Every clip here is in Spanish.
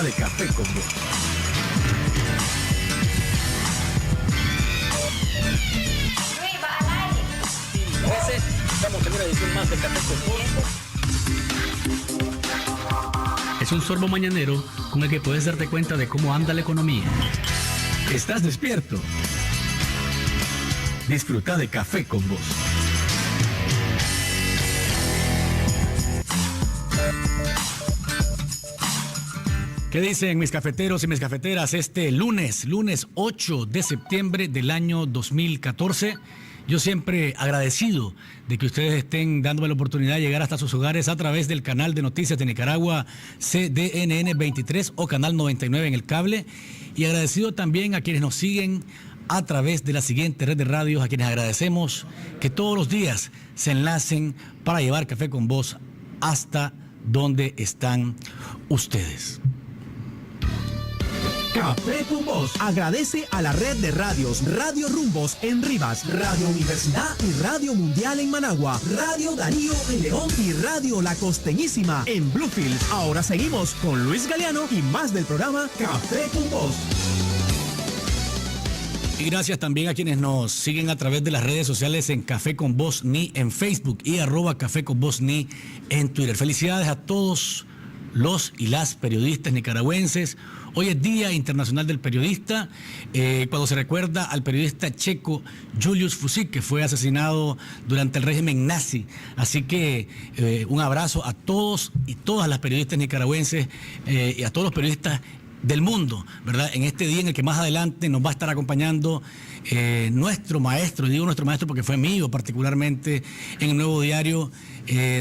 De Café con Vos. Estamos en una edición más de Café con Vos. Es un sorbo mañanero con el que puedes darte cuenta de cómo anda la economía. ¿Estás despierto? Disfruta de Café con Vos. ¿Qué dicen mis cafeteros y mis cafeteras este lunes 8 de septiembre del año 2014? Yo siempre agradecido de que ustedes estén dándome la oportunidad de llegar hasta sus hogares a través del canal de noticias de Nicaragua CDNN 23 o canal 99 en el cable, y agradecido también a quienes nos siguen a través de la siguiente red de radios, a quienes agradecemos que todos los días se enlacen para llevar Café con Vos hasta donde están ustedes. Café con Vos agradece a la red de radios Radio Rumbos en Rivas, Radio Universidad y Radio Mundial en Managua, Radio Darío en León y Radio La Costeñísima en Bluefield. Ahora seguimos con Luis Galeano y más del programa Café con Vos. Y gracias también a quienes nos siguen a través de las redes sociales en Café con Vos Ni en Facebook y @Café con Vos Ni en Twitter. Felicidades a todos los y las periodistas nicaragüenses. Hoy es Día Internacional del Periodista, cuando se recuerda al periodista checo Julius Fusík, que fue asesinado durante el régimen nazi. Así que un abrazo a todos y todas las periodistas nicaragüenses y a todos los periodistas del mundo, ¿verdad? En este día en el que más adelante nos va a estar acompañando nuestro maestro, y digo nuestro maestro porque fue mío particularmente en el Nuevo Diario,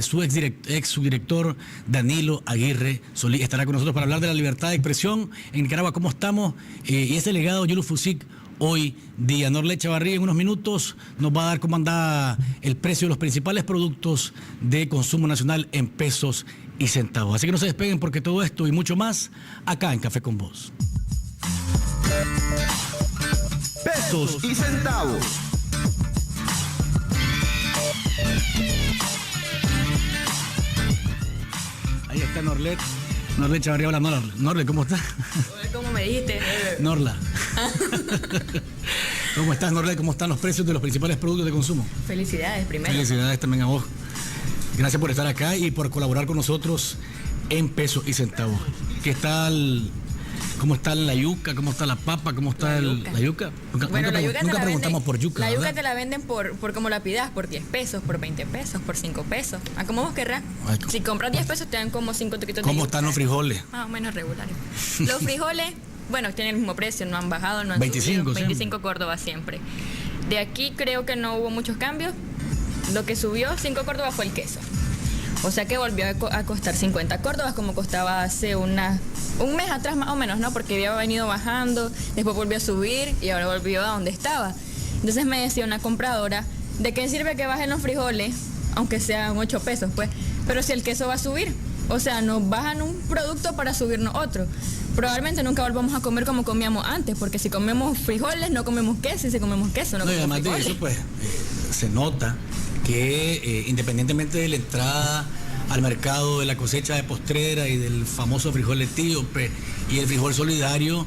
su ex subdirector Danilo Aguirre Solís estará con nosotros para hablar de la libertad de expresión en Nicaragua, cómo estamos, y ese legado de Julius Fusík hoy día. Norlet Chavarría en unos minutos nos va a dar cómo anda el precio de los principales productos de consumo nacional en pesos y centavos. Así que no se despeguen porque todo esto y mucho más acá en Café con Vos. Pesos y centavos. Ahí está Norlet Chavarría. Hola Norlet, ¿cómo estás? ¿Cómo me dijiste? Norla. ¿Cómo estás, Norlet? ¿Cómo están los precios de los principales productos de consumo? Felicidades primero. Felicidades también a vos. Gracias por estar acá y por colaborar con nosotros en pesos y centavos. ¿Qué tal? ¿Cómo está la yuca? ¿Cómo está la papa? ¿Cómo está la yuca? Bueno, la yuca nunca preguntamos por yuca. La ¿verdad? yuca te la venden por como la pidas, por 10 pesos, por 20 pesos, por 5 pesos. ¿A cómo vos querrás? Ay, Si compras 10 pesos te dan como 5 toquitos de ¿Cómo yuca. están los frijoles? Más o menos regulares. Los frijoles, bueno, tienen el mismo precio, no han bajado, no han 25, subido. 25 siempre. Córdoba siempre. De aquí creo que no hubo muchos cambios. Lo que subió 5 Córdoba fue el queso. O sea que volvió a costar 50 córdobas como costaba hace un mes atrás más o menos, ¿no? Porque había venido bajando, después volvió a subir y ahora volvió a donde estaba. Entonces me decía una compradora, ¿de qué sirve que bajen los frijoles, aunque sean 8 pesos, pues? Pero si el queso va a subir, o sea, nos bajan un producto para subirnos otro. Probablemente nunca volvamos a comer como comíamos antes, porque si comemos frijoles no comemos queso, y si comemos queso no No, y comemos además frijoles. de eso, pues, se nota que independientemente de la entrada al mercado de la cosecha de postrera y del famoso frijol etíope y el frijol solidario,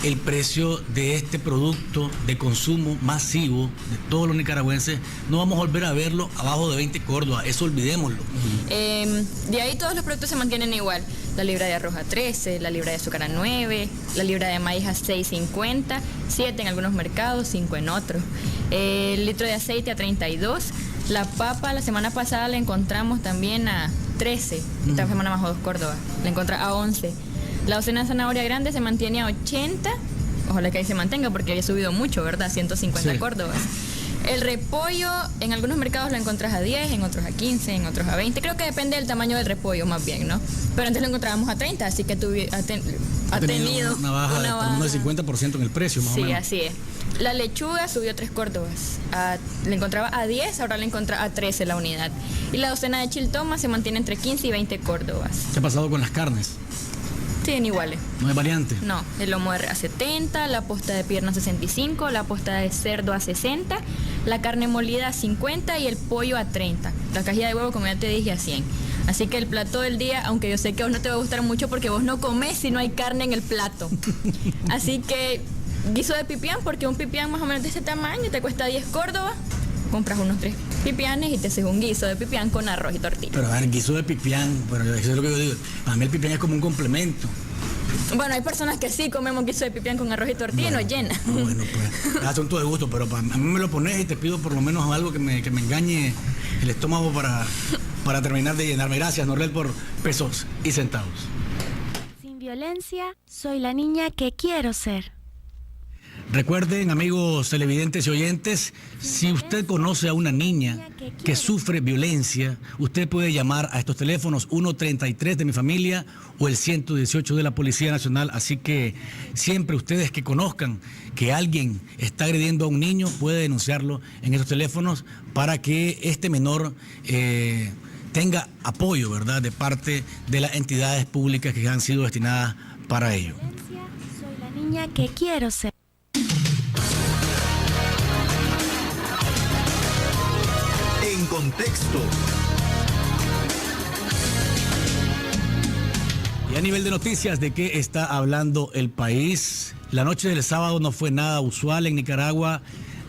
el precio de este producto de consumo masivo de todos los nicaragüenses, no vamos a volver a verlo abajo de 20 córdobas, eso olvidémoslo. De ahí todos los productos se mantienen igual. La libra de arroz a 13, la libra de azúcar a 9, la libra de maíz a 6.50, 7 en algunos mercados, 5 en otros. El litro de aceite a 32. La papa la semana pasada la encontramos también a 13, esta semana bajó 2 córdobas, la encontré a 11. La docena de zanahoria grande se mantiene a 80, ojalá que ahí se mantenga porque había subido mucho, ¿verdad? 150 Sí. córdobas. El repollo en algunos mercados lo encontrás a 10, en otros a 15, en otros a 20. Creo que depende del tamaño del repollo más bien, ¿no? Pero antes lo encontrábamos a 30, así que ha tenido una baja de por lo menos del 50% en el precio, más o Sí, menos. así es. La lechuga subió 3 córdobas. Le encontraba a 10, ahora le encontraba a 13 la unidad. Y la docena de chiltoma se mantiene entre 15 y 20 córdobas. ¿Qué ha pasado con las carnes? Siguen iguales. ¿No hay variante? No, el lomo a 70, la posta de pierna a 65, la posta de cerdo a 60, la carne molida a 50 y el pollo a 30. La cajilla de huevo, como ya te dije, a 100. Así que el plato del día, aunque yo sé que a vos no te va a gustar mucho porque vos no comes si no hay carne en el plato. Así que guiso de pipián, porque un pipián más o menos de ese tamaño te cuesta 10 córdobas. Compras unos 3 pipianes y te haces un guiso de pipián con arroz y tortilla. Pero a ver, guiso de pipián, bueno, eso es lo que yo digo. Para mí el pipián es como un complemento. Bueno, hay personas que sí comemos guiso de pipián con arroz y tortilla y nos llena. Bueno, pues, es asunto de gusto, pero a mí me lo pones y te pido por lo menos algo que me engañe el estómago para terminar de llenarme. Gracias, Norlet, por pesos y centavos. Sin violencia, soy la niña que quiero ser. Recuerden, amigos televidentes y oyentes, si usted conoce a una niña que sufre violencia, usted puede llamar a estos teléfonos 133 de Mi Familia o el 118 de la Policía Nacional. Así que siempre ustedes que conozcan que alguien está agrediendo a un niño, puede denunciarlo en estos teléfonos para que este menor tenga apoyo, ¿verdad?, de parte de las entidades públicas que han sido destinadas para ello. Soy la niña que quiero ser. En contexto. Y a nivel de noticias, ¿de qué está hablando el país? La noche del sábado no fue nada usual en Nicaragua.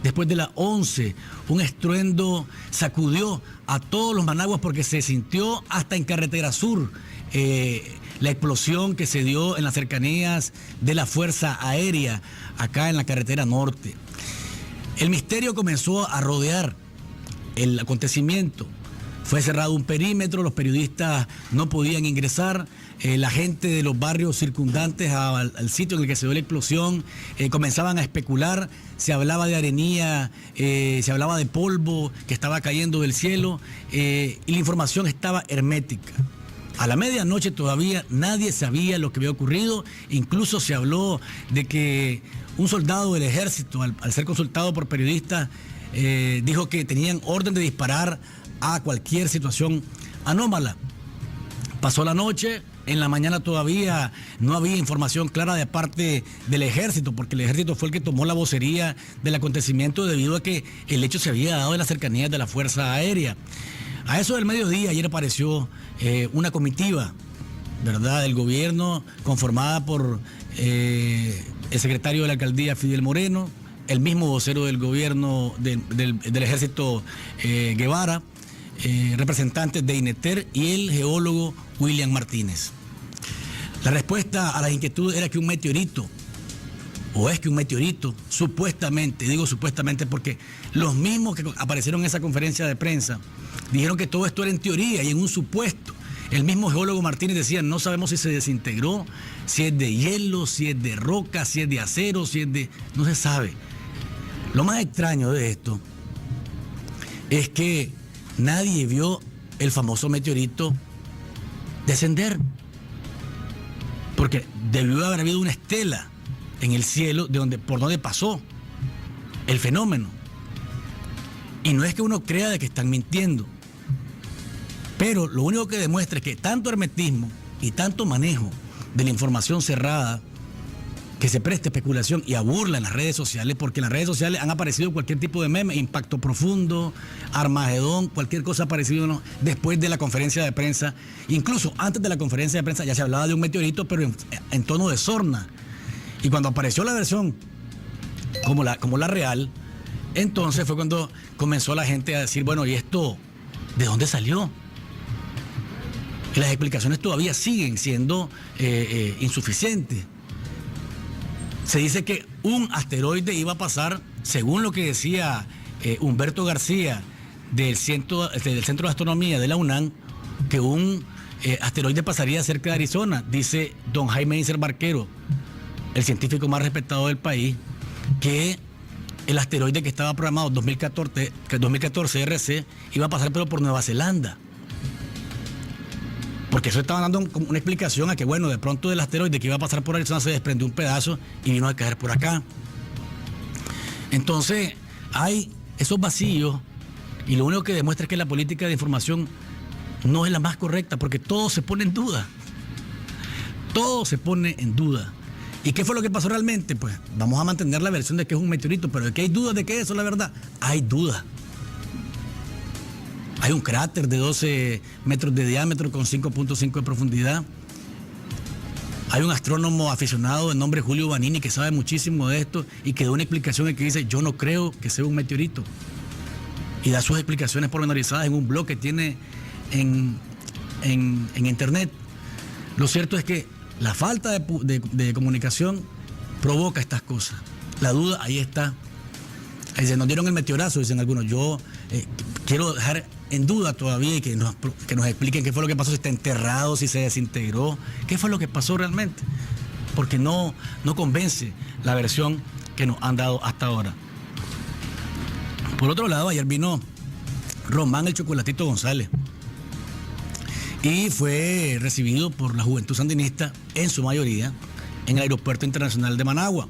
Después de las 11, un estruendo sacudió a todos los managuas porque se sintió hasta en Carretera Sur la explosión que se dio en las cercanías de la Fuerza Aérea, acá en la Carretera Norte. El misterio comenzó a rodear el acontecimiento. Fue cerrado un perímetro, los periodistas no podían ingresar, la gente de los barrios circundantes al sitio en el que se dio la explosión comenzaban a especular, se hablaba de arenilla, se hablaba de polvo que estaba cayendo del cielo y la información estaba hermética. A la medianoche todavía nadie sabía lo que había ocurrido, incluso se habló de que un soldado del ejército, al ser consultado por periodistas, dijo que tenían orden de disparar a cualquier situación anómala. Pasó la noche, en la mañana todavía no había información clara de parte del ejército, porque el ejército fue el que tomó la vocería del acontecimiento debido a que el hecho se había dado en las cercanías de la Fuerza Aérea. A eso del mediodía ayer apareció una comitiva, ¿verdad?, del gobierno conformada por el secretario de la alcaldía Fidel Moreno, el mismo vocero del gobierno del ejército Guevara, representantes de INETER y el geólogo William Martínez. La respuesta a las inquietudes era que un meteorito, supuestamente, digo supuestamente porque los mismos que aparecieron en esa conferencia de prensa dijeron que todo esto era en teoría y en un supuesto. El mismo geólogo Martínez decía, no sabemos si se desintegró, si es de hielo, si es de roca, si es de acero, si es de... no se sabe. Lo más extraño de esto es que nadie vio el famoso meteorito descender, porque debió haber habido una estela en el cielo por donde pasó el fenómeno. Y no es que uno crea de que están mintiendo, pero lo único que demuestra es que tanto hermetismo y tanto manejo de la información cerrada que se preste especulación y a burla en las redes sociales, porque en las redes sociales han aparecido cualquier tipo de meme, Impacto Profundo, Armagedón, cualquier cosa aparecido, ¿no?, después de la conferencia de prensa. Incluso antes de la conferencia de prensa ya se hablaba de un meteorito, pero en tono de sorna. Y cuando apareció la versión como la real, entonces fue cuando comenzó la gente a decir, bueno, ¿y esto de dónde salió? Y las explicaciones todavía siguen siendo insuficientes. Se dice que un asteroide iba a pasar, según lo que decía Humberto García del Centro de Astronomía de la UNAM, que un asteroide pasaría cerca de Arizona. Dice don Jaime Inser Barquero, el científico más respetado del país, que el asteroide que estaba programado 2014 RC iba a pasar pero por Nueva Zelanda. Porque eso estaba dando una explicación a que, bueno, de pronto del asteroide que iba a pasar por Arizona se desprendió un pedazo y vino a caer por acá. Entonces, hay esos vacíos y lo único que demuestra es que la política de información no es la más correcta, porque todo se pone en duda. Todo se pone en duda. ¿Y qué fue lo que pasó realmente? Pues vamos a mantener la versión de que es un meteorito, pero de que hay dudas de que eso es la verdad. Hay dudas. Hay un cráter de 12 metros de diámetro con 5.5 de profundidad. Hay un astrónomo aficionado de nombre Julio Vanini que sabe muchísimo de esto y que da una explicación en que dice, yo no creo que sea un meteorito. Y da sus explicaciones pormenorizadas en un blog que tiene en internet. Lo cierto es que la falta de comunicación provoca estas cosas. La duda ahí está. Se nos dieron el meteorazo, dicen algunos. Yo quiero dejar en duda todavía y que nos expliquen qué fue lo que pasó, si está enterrado, si se desintegró, qué fue lo que pasó realmente. Porque no convence la versión que nos han dado hasta ahora. Por otro lado, ayer vino Román el Chocolatito González y fue recibido por la juventud sandinista, en su mayoría, en el Aeropuerto Internacional de Managua.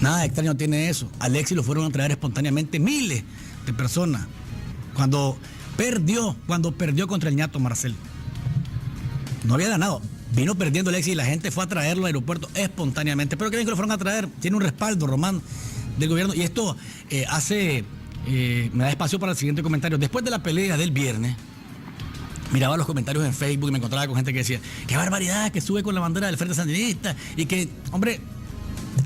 Nada de extraño tiene eso. Alexis lo fueron a traer espontáneamente miles de personas cuando perdió contra el ñato Marcel. No había ganado. Vino perdiendo Alexis y la gente fue a traerlo al aeropuerto espontáneamente. Pero ¿qué bien que lo fueron a traer? Tiene un respaldo, Román, del gobierno. Y esto me da espacio para el siguiente comentario. Después de la pelea del viernes, miraba los comentarios en Facebook y me encontraba con gente que decía, qué barbaridad, que sube con la bandera del Frente Sandinista y que, hombre,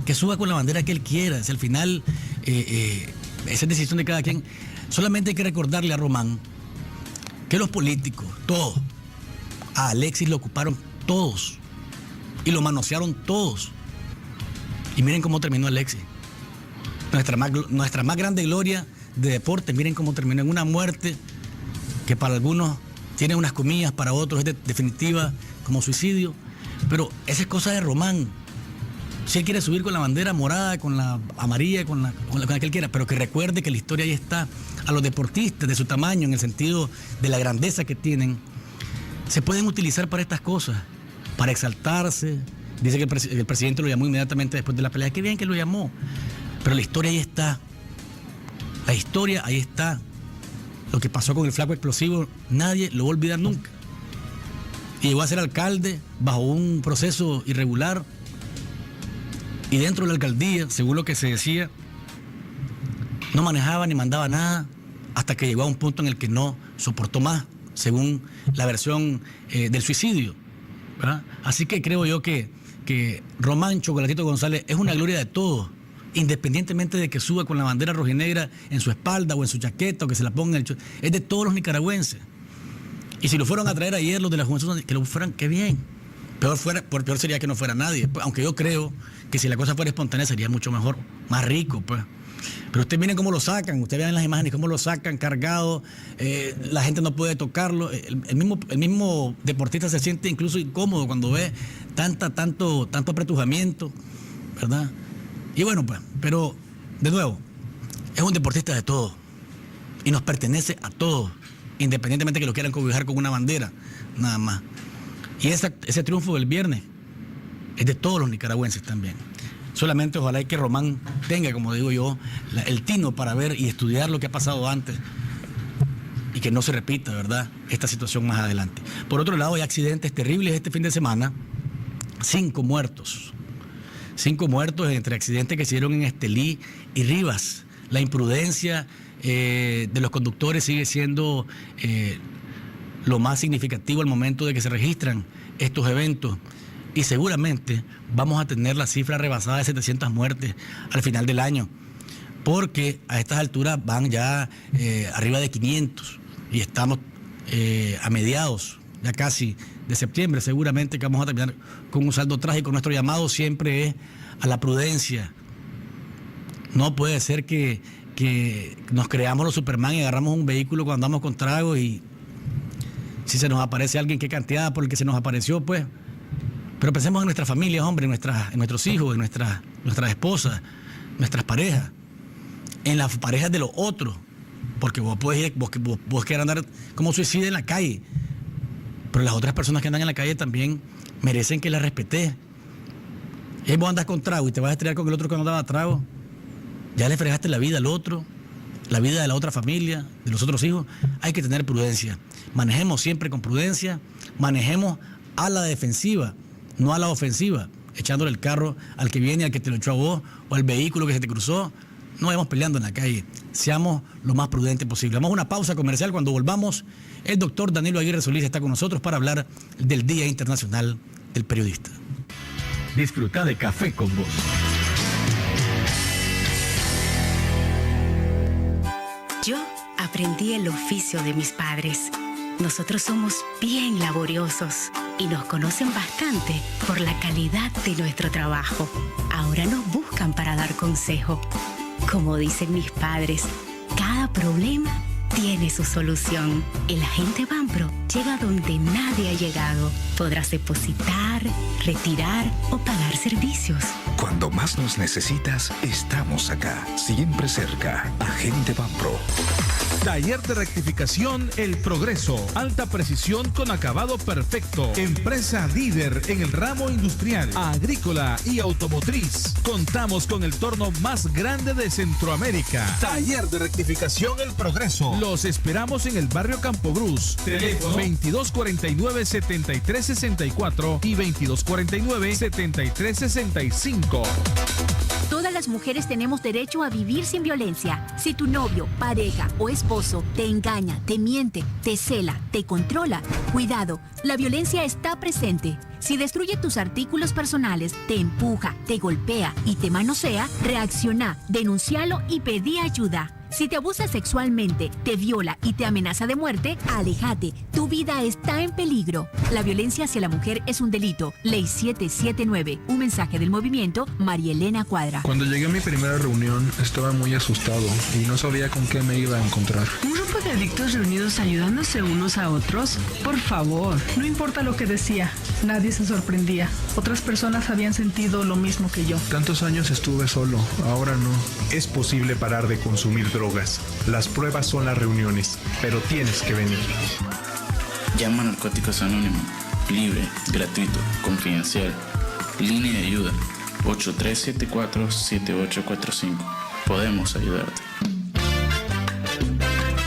que suba con la bandera que él quiera. Si al final, esa es decisión de cada quien. Solamente hay que recordarle a Román que los políticos, todos, a Alexis lo ocuparon todos y lo manosearon todos. Y miren cómo terminó Alexis. Nuestra más grande gloria de deporte, miren cómo terminó en una muerte que para algunos tiene unas comillas, para otros es definitiva como suicidio. Pero esa es cosa de Román. Si él quiere subir con la bandera morada, con la amarilla, con la que él quiera, pero que recuerde que la historia ahí está. A los deportistas de su tamaño, en el sentido de la grandeza que tienen, se pueden utilizar para estas cosas, para exaltarse. Dice que el presidente lo llamó inmediatamente después de la pelea. Qué bien que lo llamó. Pero la historia ahí está. La historia ahí está. Lo que pasó con el flaco explosivo, nadie lo va a olvidar nunca. Y llegó a ser alcalde bajo un proceso irregular. Y dentro de la alcaldía, según lo que se decía, no manejaba ni mandaba nada hasta que llegó a un punto en el que no soportó más, según la versión del suicidio, ¿verdad? Así que creo yo que Román Chocolatito González es una gloria de todos, independientemente de que suba con la bandera rojinegra en su espalda o en su chaqueta o que se la ponga en es de todos los nicaragüenses. Y si lo fueron a traer ayer los de la juventud, que lo fueran, qué bien. Peor sería que no fuera nadie, pues, aunque yo creo que si la cosa fuera espontánea sería mucho mejor, más rico, pues. Pero ustedes miren cómo lo sacan, ustedes vean las imágenes, cómo lo sacan cargado, la gente no puede tocarlo, el mismo deportista se siente incluso incómodo cuando ve tanto apretujamiento, ¿verdad? Y bueno, pues, pero de nuevo, es un deportista de todos y nos pertenece a todos, independientemente que lo quieran cobijar con una bandera, nada más. Y ese triunfo del viernes es de todos los nicaragüenses también. Solamente ojalá y que Román tenga, como digo yo, el tino para ver y estudiar lo que ha pasado antes y que no se repita, ¿verdad?, esta situación más adelante. Por otro lado, hay accidentes terribles este fin de semana. 5 muertos. 5 muertos entre accidentes que se dieron en Estelí y Rivas. La imprudencia de los conductores sigue siendo lo más significativo al momento de que se registran estos eventos. Y seguramente vamos a tener la cifra rebasada de 700 muertes al final del año, porque a estas alturas van ya arriba de 500 y estamos a mediados ya casi de septiembre. Seguramente que vamos a terminar con un saldo trágico. Nuestro llamado siempre es a la prudencia. No puede ser que nos creamos los Superman y agarramos un vehículo cuando andamos con tragos y si se nos aparece alguien, qué cantidad por el que se nos apareció, pues. Pero pensemos en nuestras familias, hombre, en nuestros hijos, en nuestras esposas, nuestras parejas, en las parejas de los otros, porque vos querés andar como suicida en la calle, pero las otras personas que andan en la calle también merecen que las respetes. Y vos andas con trago y te vas a estrellar con el otro que no daba trago, ya le fregaste la vida al otro, la vida de la otra familia, de los otros hijos. Hay que tener prudencia. Manejemos siempre con prudencia, manejemos a la defensiva, no a la ofensiva, echándole el carro al que viene, al que te lo echó a vos, o al vehículo que se te cruzó. No vayamos peleando en la calle. seamos lo más prudentes posible. Vamos a una pausa comercial. Cuando volvamos, el doctor Danilo Aguirre Solís está con nosotros para hablar del Día Internacional del Periodista. Disfruta de Café con Vos. Yo aprendí el oficio de mis padres. Nosotros somos bien laboriosos y nos conocen bastante por la calidad de nuestro trabajo. Ahora nos buscan para dar consejo. Como dicen mis padres, cada problema tiene su solución. El agente Banpro llega donde nadie ha llegado. Podrás depositar, retirar o pagar servicios. Cuando más nos necesitas, estamos acá, siempre cerca. Agente Banpro. Taller de rectificación El Progreso. Alta precisión con acabado perfecto. Empresa líder en el ramo industrial, agrícola y automotriz. Contamos con el torno más grande de Centroamérica. Taller de rectificación El Progreso. Los esperamos en el barrio Campo Brus. Teléfono 2249-7364 y 2249-7365. Todas las mujeres tenemos derecho a vivir sin violencia. Si tu novio, pareja o esposo te engaña, te miente, te cela, te controla, cuidado, la violencia está presente. Si destruye tus artículos personales, te empuja, te golpea y te manosea, reacciona, denúncialo y pedí ayuda. Si te abusa sexualmente, te viola y te amenaza de muerte, aléjate. Tu vida está en peligro. La violencia hacia la mujer es un delito. Ley 779. Un mensaje del movimiento María Elena Cuadra. Cuando llegué a mi primera reunión, estaba muy asustado y no sabía con qué me iba a encontrar. ¿Un grupo de adictos reunidos ayudándose unos a otros? Por favor, no importa lo que decía, nadie se sorprendía. Otras personas habían sentido lo mismo que yo. Tantos años estuve solo, ahora no. Es posible parar de consumir drogas. Las pruebas son las reuniones, pero tienes que venir. Llama a Narcóticos Anónimos. Libre, gratuito, confidencial. Línea de ayuda 8374-7845. Podemos ayudarte.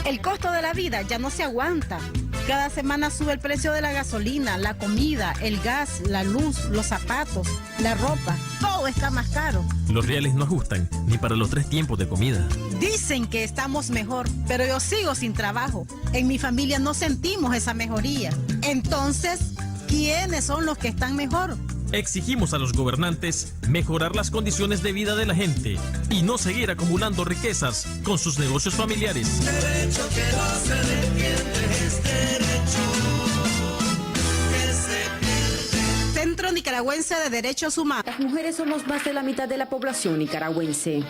El costo de la vida ya no se aguanta. Cada semana sube el precio de la gasolina, la comida, el gas, la luz, los zapatos, la ropa. Todo está más caro. Los reales no ajustan, ni para los 3 tiempos de comida. Dicen que estamos mejor, pero yo sigo sin trabajo. En mi familia no sentimos esa mejoría. Entonces, ¿quiénes son los que están mejor? Exigimos a los gobernantes mejorar las condiciones de vida de la gente y no seguir acumulando riquezas con sus negocios familiares. Derecho que no se defiende es derecho que se pierde. Centro Nicaragüense de Derechos Humanos. Las mujeres somos más de la mitad de la población nicaragüense.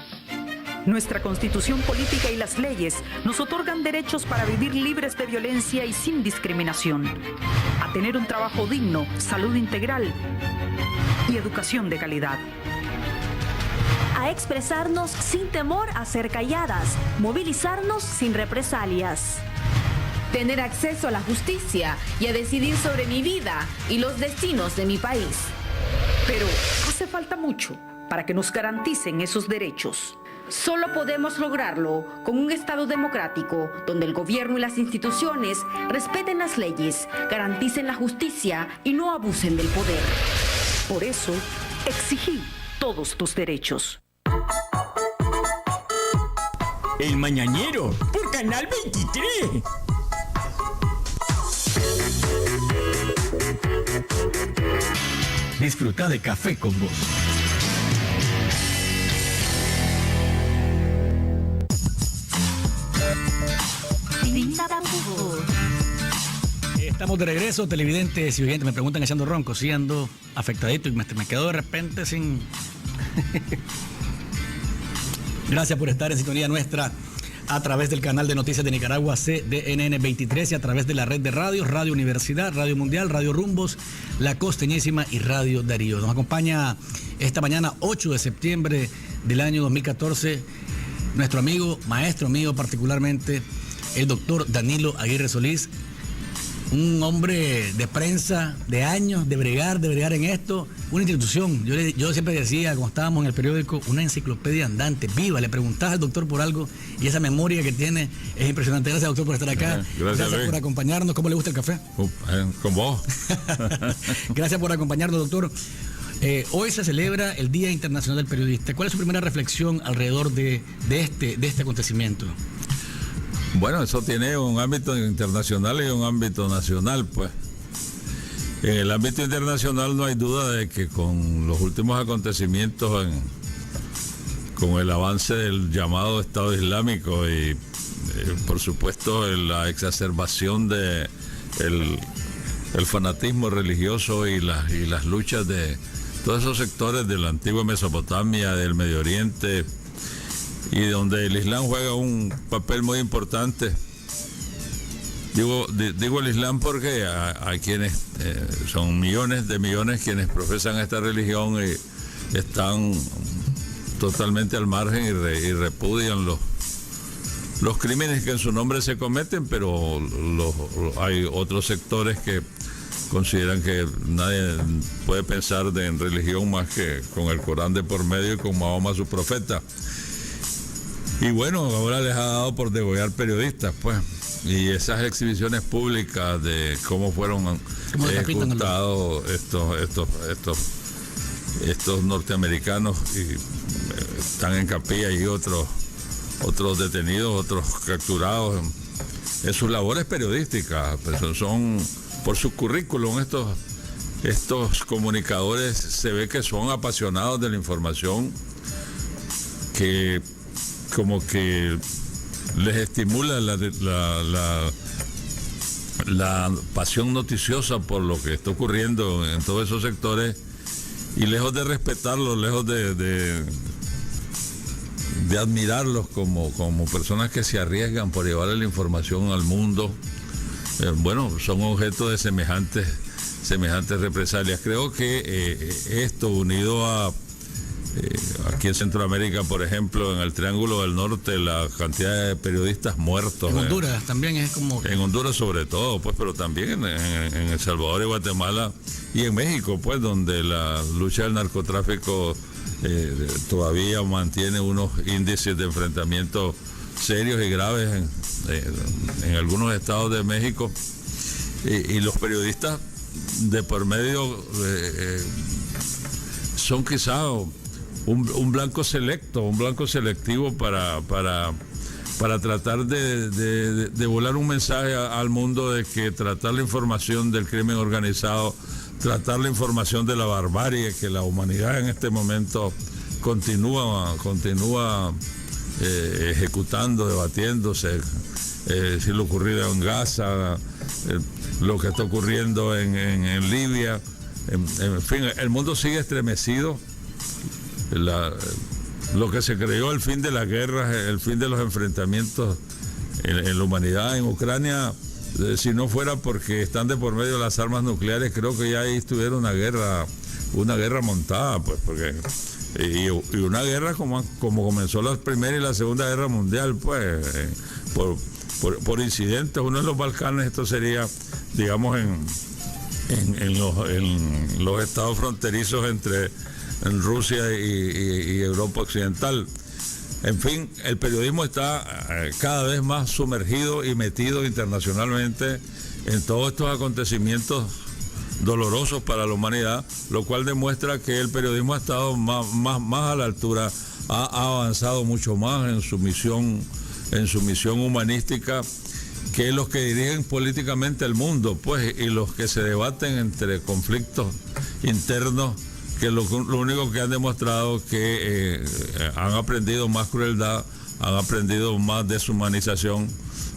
Nuestra constitución política y las leyes nos otorgan derechos para vivir libres de violencia y sin discriminación, a tener un trabajo digno, salud integral y educación de calidad. A expresarnos sin temor a ser calladas, movilizarnos sin represalias. Tener acceso a la justicia y a decidir sobre mi vida y los destinos de mi país. Pero hace falta mucho para que nos garanticen esos derechos. Solo podemos lograrlo con un Estado democrático, donde el gobierno y las instituciones respeten las leyes, garanticen la justicia y no abusen del poder. Por eso, exigí todos tus derechos. El Mañanero, por Canal 23. Disfruta de Café con Vos. Estamos de regreso, televidentes y oyentes. Me preguntan echando ronco, sí ando afectadito y me quedo de repente sin... Gracias por estar en sintonía nuestra a través del canal de noticias de Nicaragua CDNN 23 y a través de la red de radios, Radio Universidad, Radio Mundial, Radio Rumbos, La Costeñísima y Radio Darío. Nos acompaña esta mañana 8 de septiembre del año 2014 nuestro amigo, maestro mío particularmente, el doctor Danilo Aguirre Solís, un hombre de prensa, de años, de bregar en esto, una institución. Yo siempre decía, cuando estábamos en el periódico, una enciclopedia andante, viva. Le preguntaba al doctor por algo y esa memoria que tiene es impresionante. Gracias, doctor, por estar acá. Gracias por acompañarnos. ¿Cómo le gusta el café? Con vos. Gracias por acompañarnos, doctor. Hoy se celebra el Día Internacional del Periodista. ¿Cuál es su primera reflexión alrededor de este acontecimiento? Bueno, eso tiene un ámbito internacional y un ámbito nacional, pues. En el ámbito internacional no hay duda de que con los últimos acontecimientos, con el avance del llamado Estado Islámico y por supuesto la exacerbación de el fanatismo religioso y las luchas de todos esos sectores de la antigua Mesopotamia, del Medio Oriente, y donde el Islam juega un papel muy importante. Digo el Islam porque hay quienes, son millones de millones quienes profesan esta religión y están totalmente al margen y repudian los crímenes que en su nombre se cometen, pero hay otros sectores que consideran que nadie puede pensar en religión más que con el Corán de por medio y con Mahoma su profeta. Y bueno, ahora les ha dado por degollar periodistas, pues. Y esas exhibiciones públicas de cómo fueron ejecutados estos norteamericanos y están en capilla y otros detenidos, otros capturados en sus labores periodísticas, pues son por su currículum. Estos comunicadores se ve que son apasionados de la información, que como que les estimula la pasión noticiosa por lo que está ocurriendo en todos esos sectores, y lejos de respetarlos, lejos de admirarlos como personas que se arriesgan por llevar la información al mundo, bueno, son objeto de semejantes represalias. Creo que esto, unido a aquí en Centroamérica, por ejemplo, en el Triángulo del Norte, la cantidad de periodistas muertos. En Honduras también es como... En Honduras sobre todo, pues, pero también en El Salvador y Guatemala y en México, pues, donde la lucha del narcotráfico todavía mantiene unos índices de enfrentamiento serios y graves en algunos estados de México. Y los periodistas de por medio son quizá un blanco selectivo para tratar de volar un mensaje al mundo de que tratar la información del crimen organizado, tratar la información de la barbarie que la humanidad en este momento continúa ejecutando, debatiéndose, si lo ocurrido en Gaza, lo que está ocurriendo en Libia, en fin, el mundo sigue estremecido. Lo que se creyó el fin de la guerra, el fin de los enfrentamientos en la humanidad, en Ucrania, si no fuera porque están de por medio las armas nucleares, creo que ya ahí estuviera una guerra montada, pues, porque y una guerra como comenzó la Primera y la Segunda Guerra Mundial, pues, por incidentes. Uno en los Balcanes, esto sería, digamos, en los estados fronterizos en Rusia y Europa Occidental. En fin, el periodismo está cada vez más sumergido y metido internacionalmente en todos estos acontecimientos dolorosos para la humanidad, lo cual demuestra que el periodismo ha estado más a la altura, ha avanzado mucho más en su misión humanística que los que dirigen políticamente el mundo, pues, y los que se debaten entre conflictos internos, que lo único que han demostrado que han aprendido más crueldad, han aprendido más deshumanización,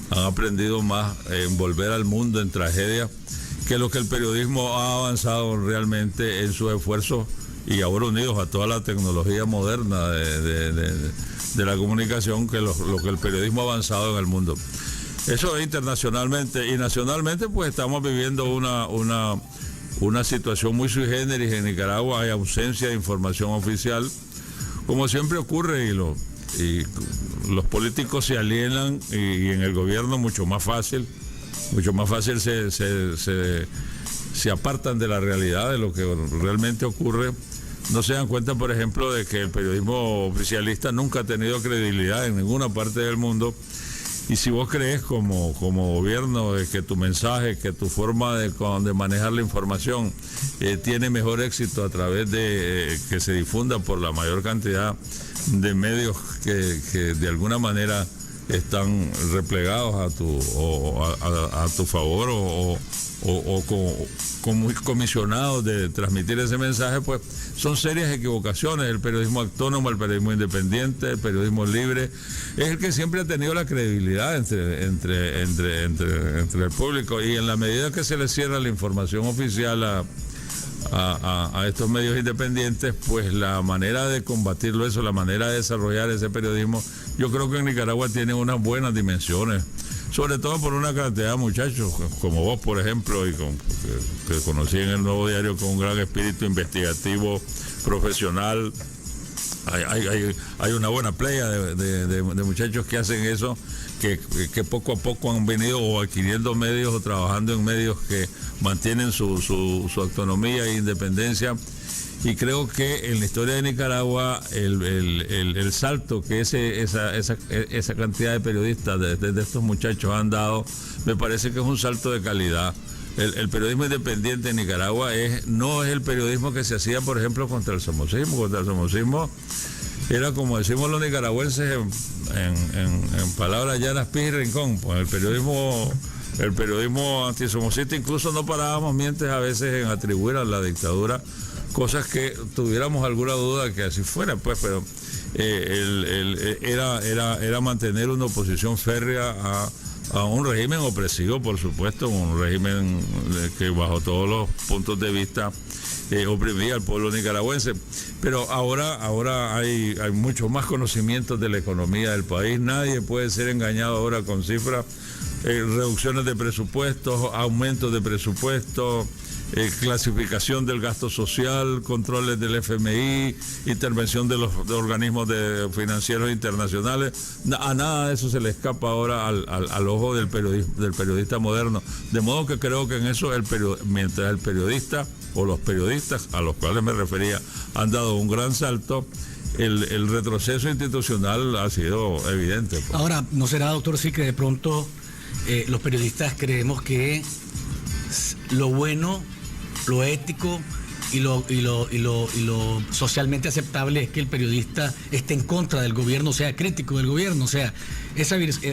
han aprendido más envolver al mundo en tragedia, que lo que el periodismo ha avanzado realmente en sus esfuerzos, y ahora unidos a toda la tecnología moderna de la comunicación, que lo que el periodismo ha avanzado en el mundo. Eso es internacionalmente, y nacionalmente pues estamos viviendo una situación muy sui generis. En Nicaragua hay ausencia de información oficial, como siempre ocurre, y los políticos se alienan, y en el gobierno mucho más fácil se apartan de la realidad, de lo que realmente ocurre. No se dan cuenta, por ejemplo, de que el periodismo oficialista nunca ha tenido credibilidad en ninguna parte del mundo, Y si vos crees como gobierno que tu mensaje, que tu forma de manejar la información tiene mejor éxito a través de que se difunda por la mayor cantidad de medios que de alguna manera están replegados a tu favor o comisionados de transmitir ese mensaje, pues son serias equivocaciones. El periodismo autónomo, el periodismo independiente, el periodismo libre es el que siempre ha tenido la credibilidad entre el público, y en la medida que se le cierra la información oficial a estos medios independientes, pues la manera de combatirlo, la manera de desarrollar ese periodismo, yo creo que en Nicaragua tiene unas buenas dimensiones, sobre todo por una cantidad de muchachos como vos, por ejemplo, y que conocí en el Nuevo Diario con un gran espíritu investigativo, profesional. Hay una buena playa de muchachos que hacen eso, que poco a poco han venido o adquiriendo medios o trabajando en medios que mantienen su autonomía e independencia. Y creo que en la historia de Nicaragua el salto que esa cantidad de periodistas de estos muchachos han dado, me parece que es un salto de calidad. El periodismo independiente en Nicaragua no es el periodismo que se hacía, por ejemplo, contra el somocismo. Contra el somocismo era, como decimos los nicaragüenses en palabras llanas, pis y rincón. Pues el periodismo antisomocista, incluso no parábamos mientes a veces en atribuir a la dictadura cosas que tuviéramos alguna duda que así fuera, pues, pero era mantener una oposición férrea a un régimen opresivo, por supuesto, un régimen que bajo todos los puntos de vista oprimía al pueblo nicaragüense. Pero ahora hay muchos más conocimientos de la economía del país. Nadie puede ser engañado ahora con cifras, reducciones de presupuestos, aumentos de presupuestos, clasificación del gasto social, controles del FMI, intervención de los organismos financieros internacionales. A nada de eso se le escapa ahora al ojo del periodista moderno. De modo que creo que en eso mientras el periodista o los periodistas a los cuales me refería han dado un gran salto, el retroceso institucional ha sido evidente. Pues. Ahora, ¿no será, doctor, sí que de pronto los periodistas creemos que lo bueno, lo ético y lo socialmente aceptable es que el periodista esté en contra del gobierno, sea crítico del gobierno? O sea,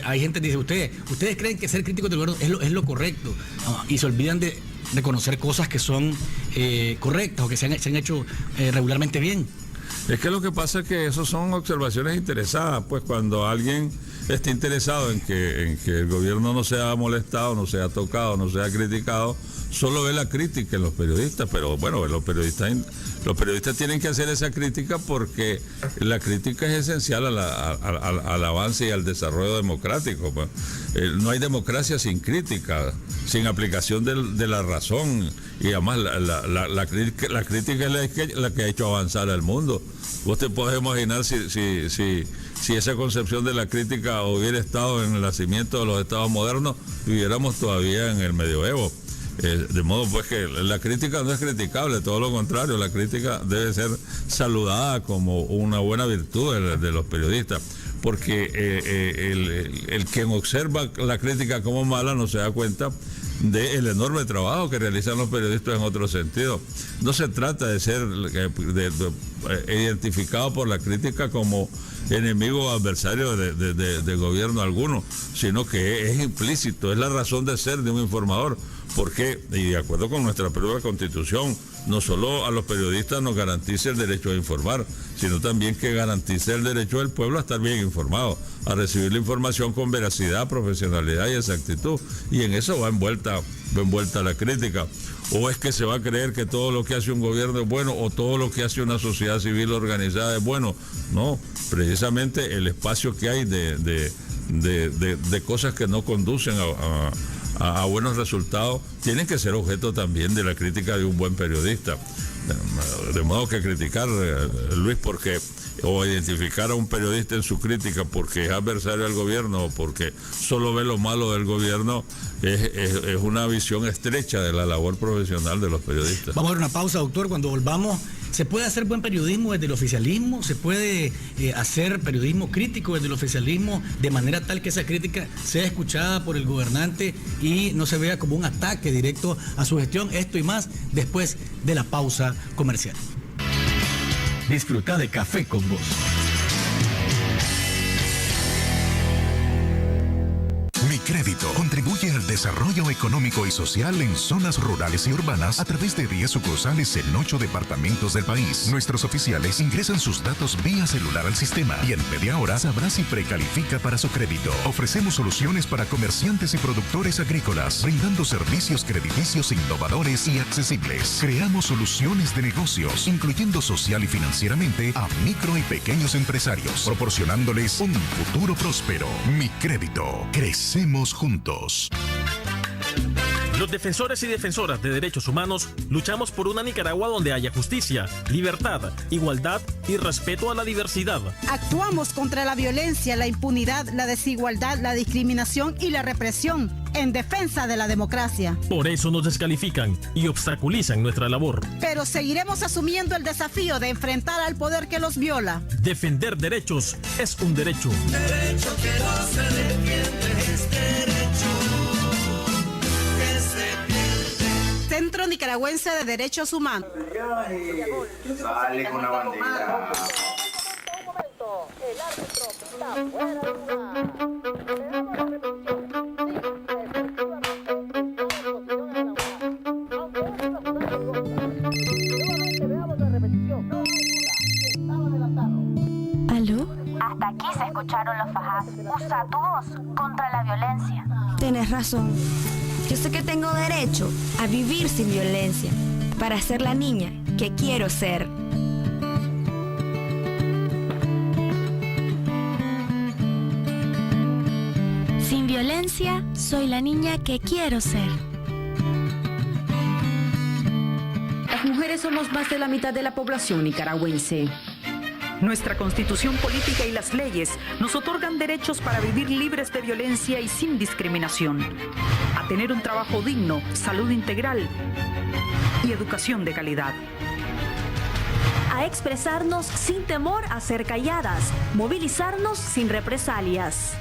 hay gente que dice, ustedes creen que ser crítico del gobierno es lo correcto, y se olvidan de reconocer cosas que son correctas o que se han hecho regularmente bien. Es que lo que pasa es que eso son observaciones interesadas, pues cuando alguien está interesado en que el gobierno no sea molestado, no sea tocado, no sea criticado, solo ve la crítica en los periodistas. Pero bueno, los periodistas tienen que hacer esa crítica porque la crítica es esencial al avance y al desarrollo democrático. Pues. No hay democracia sin crítica, sin aplicación de la razón, y además la crítica es la que ha hecho avanzar al mundo. Vos te podés imaginar si esa concepción de la crítica hubiera estado en el nacimiento de los estados modernos, viviéramos todavía en el medioevo. De modo pues que la crítica no es criticable, todo lo contrario, la crítica debe ser saludada como una buena virtud de los periodistas, porque el quien observa la crítica como mala no se da cuenta del enorme trabajo que realizan los periodistas en otro sentido. No se trata de ser identificado por la crítica como enemigo o adversario de gobierno alguno, sino que es implícito, es la razón de ser de un informador, porque, y de acuerdo con nuestra propia Constitución, no solo a los periodistas nos garantiza el derecho a informar, sino también que garantiza el derecho del pueblo a estar bien informado, a recibir la información con veracidad, profesionalidad y exactitud, y en eso va envuelta la crítica. ¿O es que se va a creer que todo lo que hace un gobierno es bueno o todo lo que hace una sociedad civil organizada es bueno? No, precisamente el espacio que hay de cosas que no conducen a buenos resultados tienen que ser objeto también de la crítica de un buen periodista. De modo que criticar, Luis, o identificar a un periodista en su crítica porque es adversario del gobierno o porque solo ve lo malo del gobierno es una visión estrecha de la labor profesional de los periodistas. Vamos a ver una pausa, doctor. Cuando volvamos, Se puede hacer buen periodismo desde el oficialismo, se puede hacer periodismo crítico desde el oficialismo de manera tal que esa crítica sea escuchada por el gobernante y no se vea como un ataque directo a su gestión. Esto y más después de la pausa comercial. Disfruta de Café con Vos. Crédito contribuye al desarrollo económico y social en zonas rurales y urbanas a través de 10 sucursales en 8 departamentos del país. Nuestros oficiales ingresan sus datos vía celular al sistema y en media hora sabrá si precalifica para su crédito. Ofrecemos soluciones para comerciantes y productores agrícolas, brindando servicios crediticios innovadores y accesibles. Creamos soluciones de negocios, incluyendo social y financieramente a micro y pequeños empresarios, proporcionándoles un futuro próspero. Mi Crédito. Crecemos juntos. Los defensores y defensoras de derechos humanos luchamos por una Nicaragua donde haya justicia, libertad, igualdad y respeto a la diversidad. Actuamos contra la violencia, la impunidad, la desigualdad, la discriminación y la represión en defensa de la democracia. Por eso nos descalifican y obstaculizan nuestra labor. Pero seguiremos asumiendo el desafío de enfrentar al poder que los viola. Defender derechos es un derecho. Derecho que no se defiende es derecho que se pierde. Centro Nicaragüense de Derechos Humanos. Sale con la bandera. Un momento, el árbitro está fuera de lugar. ¿Aló? Hasta aquí se escucharon los fajazos. Usa tu voz contra la violencia. Tienes razón. Yo sé que tengo derecho a vivir sin violencia para ser la niña que quiero ser. Sin violencia, soy la niña que quiero ser. Las mujeres somos más de la mitad de la población nicaragüense. Nuestra constitución política y las leyes nos otorgan derechos para vivir libres de violencia y sin discriminación, a tener un trabajo digno, salud integral y educación de calidad. A expresarnos sin temor a ser calladas, movilizarnos sin represalias.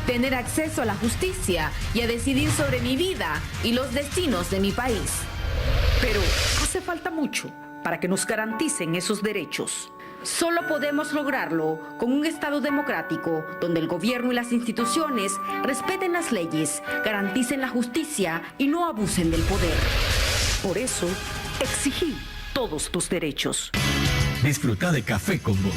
Tener acceso a la justicia y a decidir sobre mi vida y los destinos de mi país. Pero hace falta mucho para que nos garanticen esos derechos. Solo podemos lograrlo con un Estado democrático donde el gobierno y las instituciones respeten las leyes, garanticen la justicia y no abusen del poder. Por eso, exigí todos tus derechos. Disfruta de Café con Vos.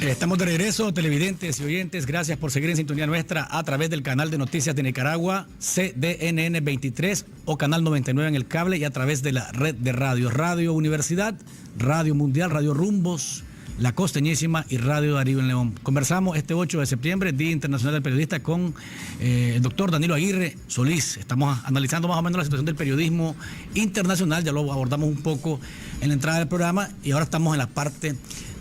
Estamos de regreso, televidentes y oyentes. Gracias por seguir en sintonía nuestra a través del canal de noticias de Nicaragua, CDNN 23 o canal 99 en el cable y a través de la red de radios, Radio Universidad, Radio Mundial, Radio Rumbos, La Costeñísima y Radio Darío en León. Conversamos este 8 de septiembre, Día Internacional del Periodista, con el doctor Danilo Aguirre Solís. Estamos analizando más o menos la situación del periodismo internacional, ya lo abordamos un poco en la entrada del programa y ahora estamos en la parte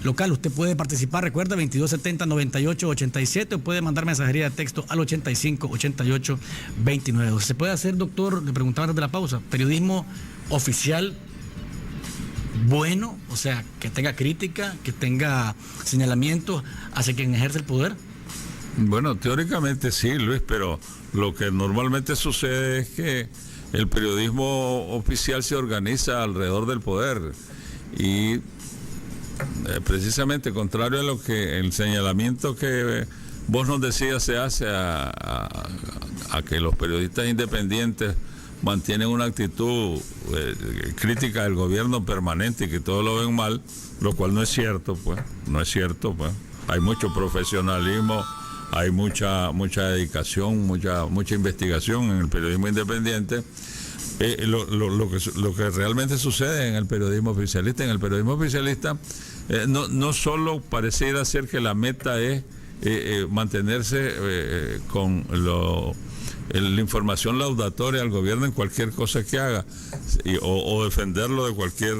local. Usted puede participar, recuerda, 2270-9887 o puede mandar mensajería de texto al 85-88-29. ¿Se puede hacer, doctor, le preguntaba antes de la pausa, periodismo oficial bueno, o sea, que tenga crítica, que tenga señalamientos hacia quien ejerce el poder? Bueno, teóricamente sí, Luis, pero lo que normalmente sucede es que el periodismo oficial se organiza alrededor del poder y precisamente contrario a lo que el señalamiento que vos nos decías se hace a que los periodistas independientes mantienen una actitud crítica del gobierno permanente y que todo lo ven mal, lo cual no es cierto, pues, no es cierto, pues. Hay mucho profesionalismo, hay mucha dedicación, mucha investigación en el periodismo independiente. Lo que realmente sucede en el periodismo oficialista, no solo pareciera ser que la meta es mantenerse con la información laudatoria al gobierno en cualquier cosa que haga o defenderlo de cualquier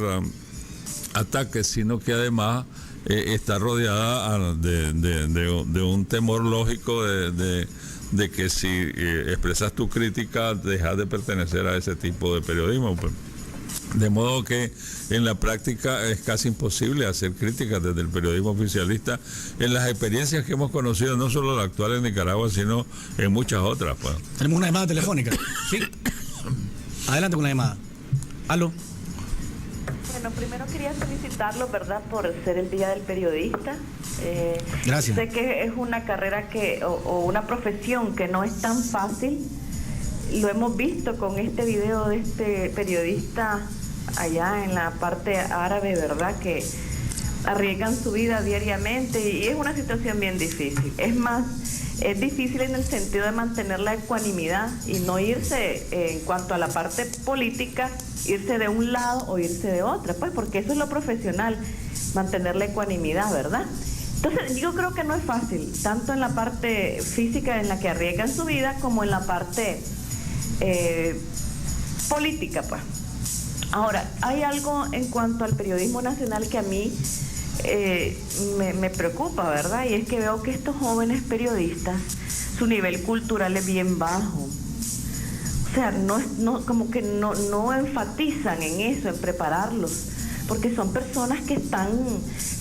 ataque, sino que además está rodeada de un temor lógico de que si expresas tu crítica dejas de pertenecer a ese tipo de periodismo. De modo que en la práctica es casi imposible hacer críticas desde el periodismo oficialista en las experiencias que hemos conocido, no solo la actual en Nicaragua, sino en muchas otras. Pues. Tenemos una llamada telefónica. Sí. Adelante con la llamada. ¿Aló? Bueno, primero quería felicitarlo, ¿verdad?, por ser el Día del Periodista. Gracias. Sé que es una carrera o una profesión que no es tan fácil. Lo hemos visto con este video de este periodista allá en la parte árabe, ¿verdad?, que arriesgan su vida diariamente y es una situación bien difícil. Es más, es difícil en el sentido de mantener la ecuanimidad y no irse, en cuanto a la parte política, irse de un lado o irse de otra, pues porque eso es lo profesional, mantener la ecuanimidad, ¿verdad? Entonces yo creo que no es fácil, tanto en la parte física en la que arriesgan su vida como en la parte política, pues. Ahora, hay algo en cuanto al periodismo nacional que a mí me preocupa, ¿verdad? Y es que veo que estos jóvenes periodistas, su nivel cultural es bien bajo. O sea, como que no enfatizan en eso, en prepararlos, porque son personas que están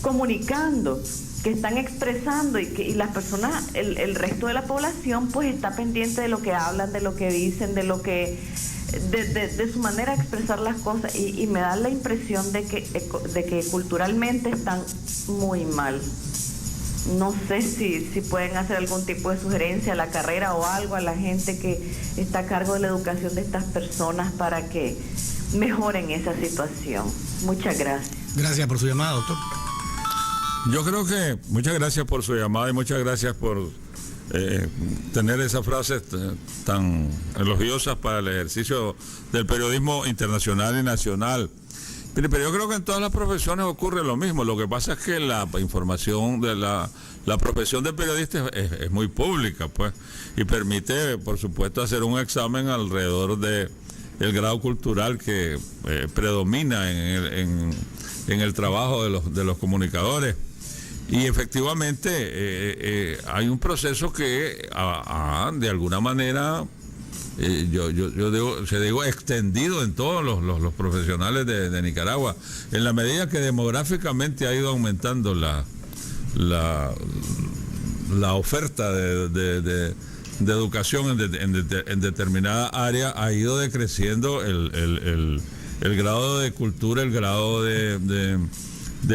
comunicando, que están expresando y las personas, el resto de la población pues está pendiente de lo que hablan, de lo que dicen, de lo que de su manera de expresar las cosas y me da la impresión de que culturalmente están muy mal. No sé si pueden hacer algún tipo de sugerencia a la carrera o algo a la gente que está a cargo de la educación de estas personas para que mejoren esa situación. Muchas gracias. Gracias por su llamada, doctor. Yo creo que muchas gracias por su llamada y muchas gracias por tener esas frases tan elogiosas para el ejercicio del periodismo internacional y nacional. Pero yo creo que en todas las profesiones ocurre lo mismo. Lo que pasa es que la información de la profesión de periodista es muy pública, pues, y permite, por supuesto, hacer un examen alrededor de el grado cultural que predomina en el trabajo de los comunicadores. Y efectivamente hay un proceso que de alguna manera yo digo extendido en todos los profesionales de Nicaragua, en la medida que demográficamente ha ido aumentando la oferta de educación en determinada área, ha ido decreciendo el grado de cultura, el grado de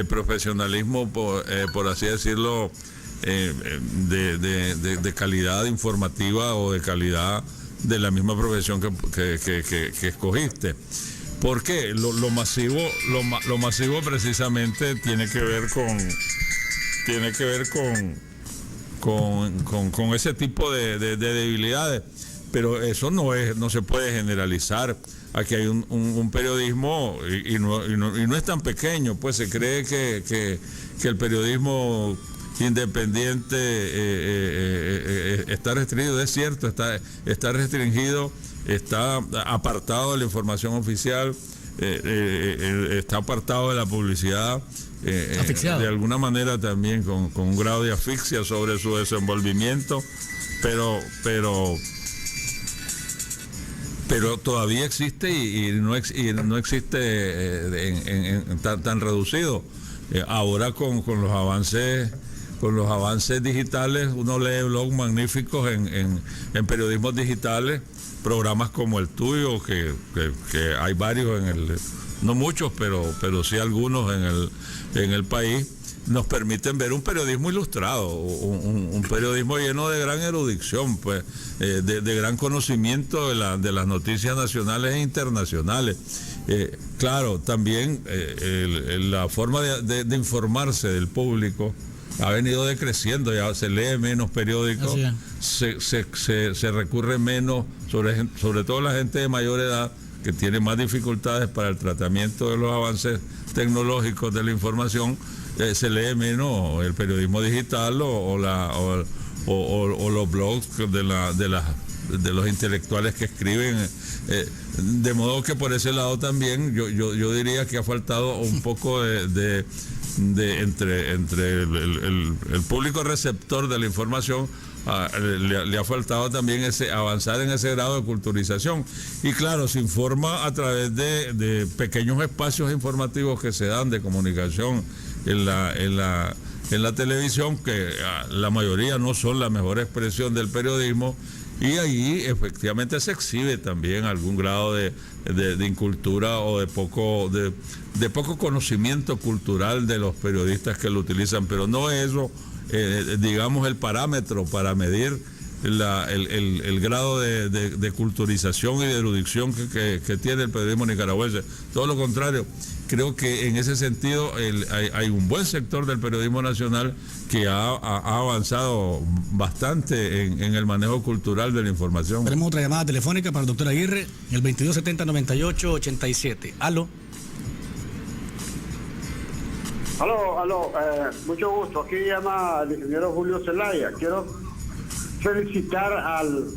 profesionalismo, por así decirlo, de calidad informativa o de calidad de la misma profesión que escogiste. ¿Por qué? Lo masivo precisamente tiene que ver con ese tipo de debilidades, pero eso no se puede generalizar. Aquí hay un periodismo y no es tan pequeño, pues se cree que el periodismo independiente está restringido. Es cierto, está restringido, está apartado de la información oficial, está apartado de la publicidad, de alguna manera también con un grado de asfixia sobre su desenvolvimiento, pero todavía existe y no existe tan reducido. Ahora con los avances digitales, uno lee blogs magníficos en periodismos digitales, programas como el tuyo, que hay varios no muchos, pero sí algunos en el país, nos permiten ver un periodismo ilustrado, un periodismo lleno de gran erudición, pues, de gran conocimiento de las noticias nacionales e internacionales. Claro, también la forma de informarse del público ha venido decreciendo, ya se lee menos periódicos, se recurre menos, sobre todo la gente de mayor edad, que tiene más dificultades para el tratamiento de los avances tecnológicos de la información. Se lee menos el periodismo digital o los blogs de los intelectuales que escriben, de modo que por ese lado también yo diría que ha faltado un poco de entre el público receptor de la información. Le ha faltado también avanzar en ese grado de culturización. Y claro, se informa a través de pequeños espacios informativos que se dan de comunicación en la televisión, que la mayoría no son la mejor expresión del periodismo, y ahí efectivamente se exhibe también algún grado de incultura o de poco conocimiento cultural de los periodistas que lo utilizan, pero no es eso, digamos, el parámetro para medir el grado de culturización y de erudición que tiene el periodismo nicaragüense. Todo lo contrario, creo que en ese sentido hay un buen sector del periodismo nacional que ha avanzado bastante en el manejo cultural de la información. Tenemos otra llamada telefónica para el doctor Aguirre, el 2270-9887. Aló. Aló, mucho gusto. Aquí llama el ingeniero Julio Zelaya. Quiero felicitar al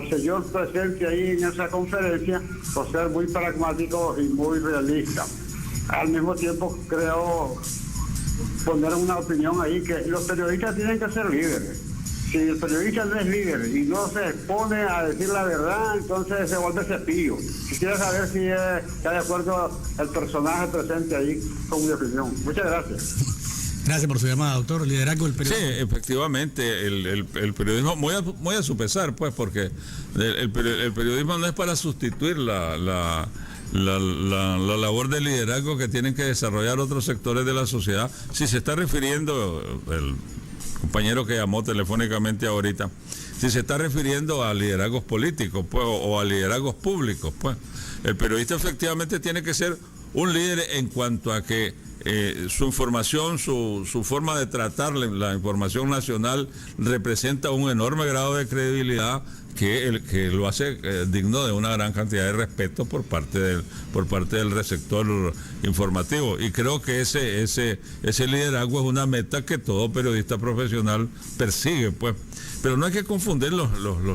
señor presente ahí en esa conferencia por ser muy pragmático y muy realista. Al mismo tiempo creo poner una opinión ahí que los periodistas tienen que ser líderes. Si el periodista no es líder y no se expone a decir la verdad, entonces se vuelve cepillo. Quisiera saber si está de acuerdo el personaje presente ahí con mi opinión. Muchas gracias. Gracias por su llamada, doctor. Liderazgo del periodismo. Sí, efectivamente, el periodismo, muy a su pesar, pues, porque el periodismo no es para sustituir la labor de liderazgo que tienen que desarrollar otros sectores de la sociedad. Si se está refiriendo el compañero que llamó telefónicamente ahorita, si se está refiriendo a liderazgos políticos, pues, o a liderazgos públicos, pues, el periodista efectivamente tiene que ser un líder en cuanto a que su información, su forma de tratar la información nacional representa un enorme grado de credibilidad que lo hace digno de una gran cantidad de respeto por parte del receptor informativo. Y creo que ese liderazgo es una meta que todo periodista profesional persigue, pues. Pero no hay que confundir los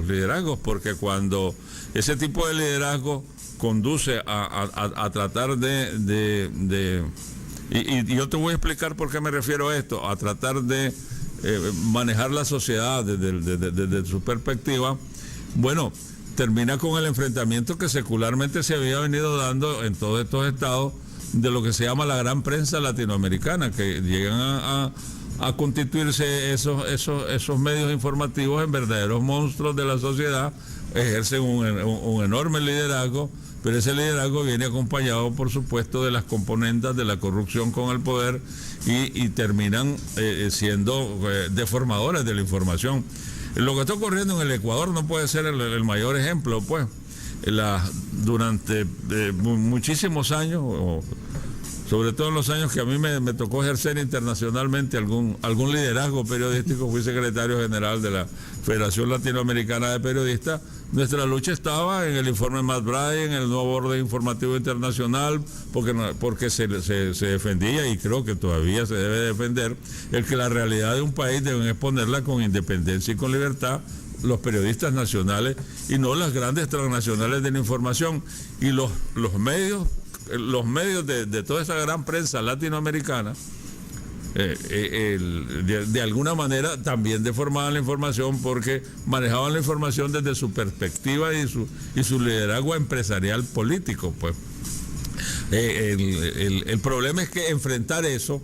liderazgos, porque cuando ese tipo de liderazgo conduce a tratar y yo te voy a explicar por qué me refiero a esto, a tratar de manejar la sociedad desde su perspectiva, bueno, termina con el enfrentamiento que secularmente se había venido dando en todos estos estados de lo que se llama la gran prensa latinoamericana, que llegan a constituirse esos medios informativos en verdaderos monstruos de la sociedad, ejercen un enorme liderazgo, pero ese liderazgo viene acompañado, por supuesto, de las componentes de la corrupción con el poder y terminan siendo deformadores de la información. Lo que está ocurriendo en el Ecuador no puede ser el mayor ejemplo, pues. Durante muchísimos años, sobre todo en los años que a mí me tocó ejercer internacionalmente algún liderazgo periodístico, fui secretario general de la Federación Latinoamericana de Periodistas. Nuestra lucha estaba en el informe McBride, en el nuevo orden informativo internacional, porque se defendía, y creo que todavía se debe defender, el que la realidad de un país deben exponerla con independencia y con libertad los periodistas nacionales y no las grandes transnacionales de la información. Y los medios de toda esa gran prensa latinoamericana de alguna manera también deformaban la información, porque manejaban la información desde su perspectiva y su liderazgo empresarial político, pues. El problema es que enfrentar eso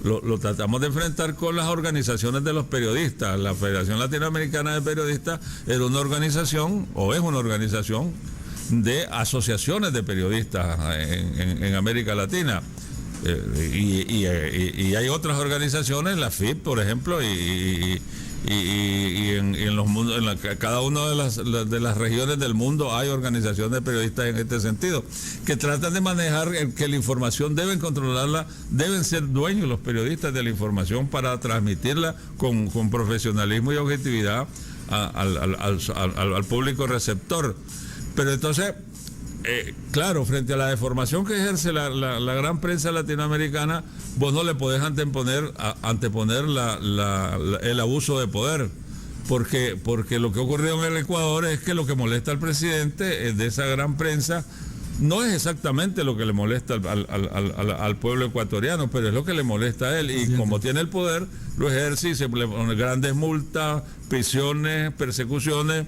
lo tratamos de enfrentar con las organizaciones de los periodistas. La Federación Latinoamericana de Periodistas era una organización, o es una organización, de asociaciones de periodistas en América Latina. Y hay otras organizaciones, la FIP, por ejemplo, y en los mundos, cada una de las regiones del mundo hay organizaciones de periodistas en este sentido, que tratan de manejar que la información deben controlarla, deben ser dueños los periodistas de la información para transmitirla con profesionalismo y objetividad al público receptor. Pero entonces, claro, frente a la deformación que ejerce la gran prensa latinoamericana, vos no le podés anteponer el abuso de poder, porque lo que ocurrió en el Ecuador es que lo que molesta al presidente de esa gran prensa no es exactamente lo que le molesta al pueblo ecuatoriano, pero es lo que le molesta a él, y como tiene el poder, lo ejerce y se le ponen grandes multas, prisiones, persecuciones.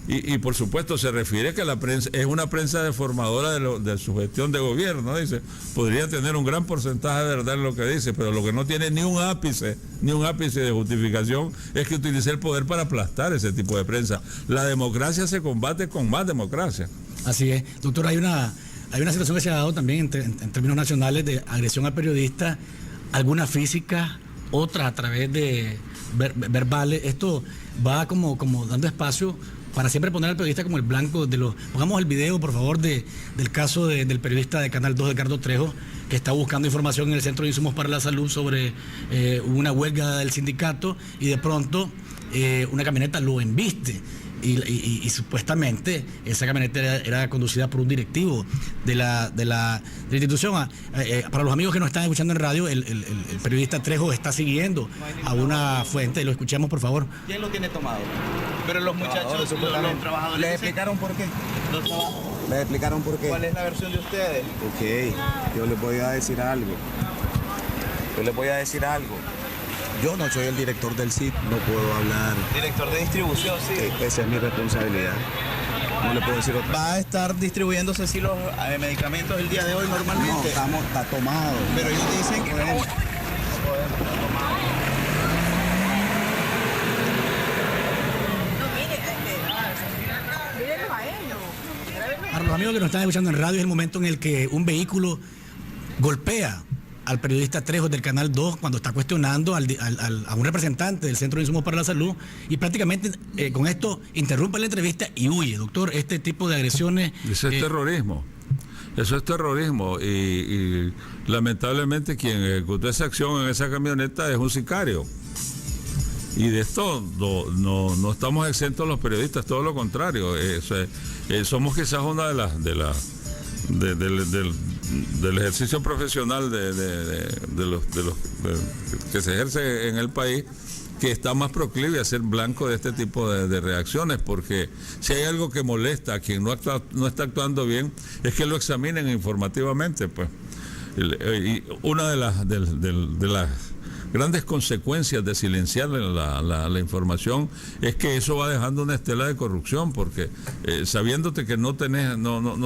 Y por supuesto se refiere que la prensa es una prensa deformadora de su gestión de gobierno, dice. Podría tener un gran porcentaje de verdad en lo que dice, pero lo que no tiene ni un ápice de justificación es que utilice el poder para aplastar ese tipo de prensa. La democracia se combate con más democracia. Así es. Doctor, hay una situación que se ha dado también en términos nacionales de agresión al periodista, alguna física, otra a través de verbales. Esto va como dando espacio para siempre poner al periodista como el blanco de los... Pongamos el video, por favor, del caso del periodista de Canal 2, Edgardo Trejo, que está buscando información en el Centro de Insumos para la Salud sobre una huelga del sindicato, y de pronto una camioneta lo embiste. Y supuestamente esa camioneta era conducida por un directivo de la institución. Para los amigos que nos están escuchando en radio, el periodista Trejo está siguiendo a una fuente. Lo escuchamos, por favor. ¿Quién lo tiene tomado? Pero los muchachos, los trabajadores... ¿Les explicaron por qué? ¿Les explicaron por qué? ¿Cuál es la versión de ustedes? Ok, yo les voy a decir algo. Yo no soy el director del CID, no puedo hablar. Director de distribución, sí. Esa es mi responsabilidad. No le puedo decir otra. ¿Va a estar distribuyéndose así los medicamentos el día de hoy normalmente? No, está tomado. Pero ellos dicen que no. Para los amigos que nos están escuchando en radio, es el momento en el que un vehículo golpea al periodista Trejo del Canal 2 cuando está cuestionando a un representante del Centro de Insumos para la Salud, y prácticamente con esto interrumpe la entrevista y huye. Doctor, este tipo de agresiones... Eso es terrorismo. Eso es terrorismo, y lamentablemente quien ejecutó esa acción en esa camioneta es un sicario. Y de esto no estamos exentos los periodistas, todo lo contrario. Somos quizás una del ejercicio profesional de los que se ejerce en el país, que está más proclive a ser blanco de este tipo de reacciones, porque si hay algo que molesta a quien no está actuando bien, es que lo examinen informativamente, pues. Y una de las grandes consecuencias de silenciar la información es que eso va dejando una estela de corrupción, porque sabiéndote que no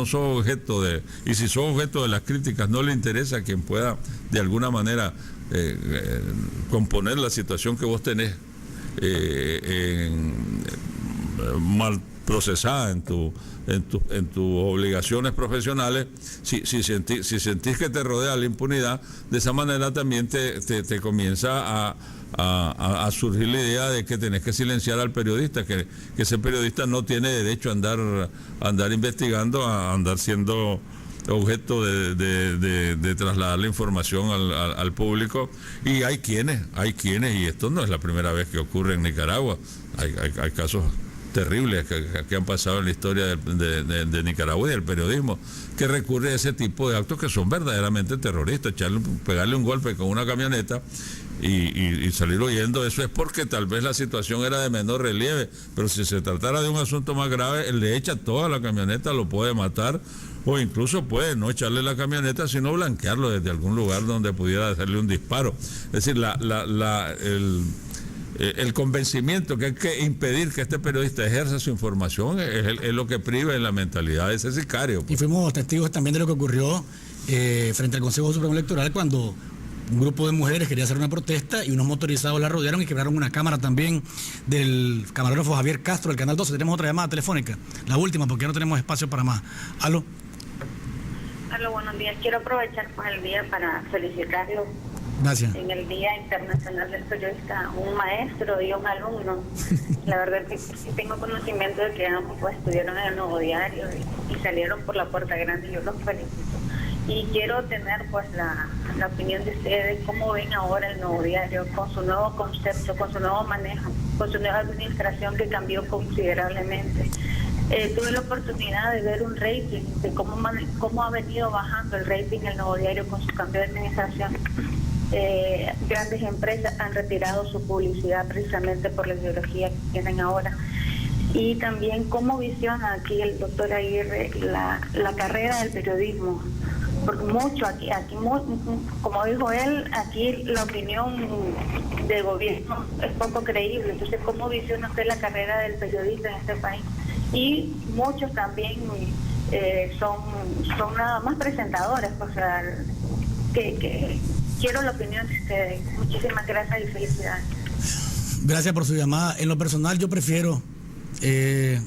sos objeto de, y si sos objeto de las críticas, no le interesa a quien pueda de alguna manera componer la situación que vos tenés mal procesada en tus obligaciones profesionales. Si sentís que te rodea la impunidad, de esa manera también te comienza a surgir la idea de que tenés que silenciar al periodista, que ese periodista no tiene derecho a andar investigando, a andar siendo objeto de trasladar la información al público. Y hay quienes, y esto no es la primera vez que ocurre en Nicaragua, hay casos terribles que han pasado en la historia de Nicaragua y del periodismo, que recurre a ese tipo de actos que son verdaderamente terroristas. Pegarle un golpe con una camioneta y salir huyendo. Eso es porque tal vez la situación era de menor relieve, pero si se tratara de un asunto más grave, él le echa toda la camioneta, lo puede matar, o incluso puede no echarle la camioneta, sino blanquearlo desde algún lugar donde pudiera hacerle un disparo. Es decir, el convencimiento que hay que impedir que este periodista ejerza su información es lo que priva en la mentalidad de ese sicario. Y fuimos testigos también de lo que ocurrió frente al Consejo Supremo Electoral, cuando un grupo de mujeres quería hacer una protesta y unos motorizados la rodearon y quebraron una cámara también del camarógrafo Javier Castro del Canal 12. Tenemos otra llamada telefónica, la última, porque ya no tenemos espacio para más. ¿Aló? Aló, buenos días. Quiero aprovechar pues el día para felicitarlo. Gracias. En el Día Internacional del Periodista, un maestro y un alumno. La verdad es que sí tengo conocimiento de que ambos pues estudiaron en el Nuevo Diario y salieron por la puerta grande. Yo los felicito. Y quiero tener pues la opinión de ustedes, cómo ven ahora el Nuevo Diario con su nuevo concepto, con su nuevo manejo, con su nueva administración que cambió considerablemente. Tuve la oportunidad de ver un rating de cómo ha venido bajando el rating el Nuevo Diario con su cambio de administración. Grandes empresas han retirado su publicidad precisamente por la ideología que tienen ahora. Y también cómo visiona aquí el doctor Aguirre la carrera del periodismo. Porque mucho aquí como dijo él, aquí la opinión del gobierno es poco creíble. Entonces, ¿cómo visiona usted la carrera del periodista en este país? Y muchos también son nada más presentadores, o sea, que quiero la opinión de ustedes. Muchísimas gracias y felicidades. Gracias por su llamada. En lo personal, yo prefiero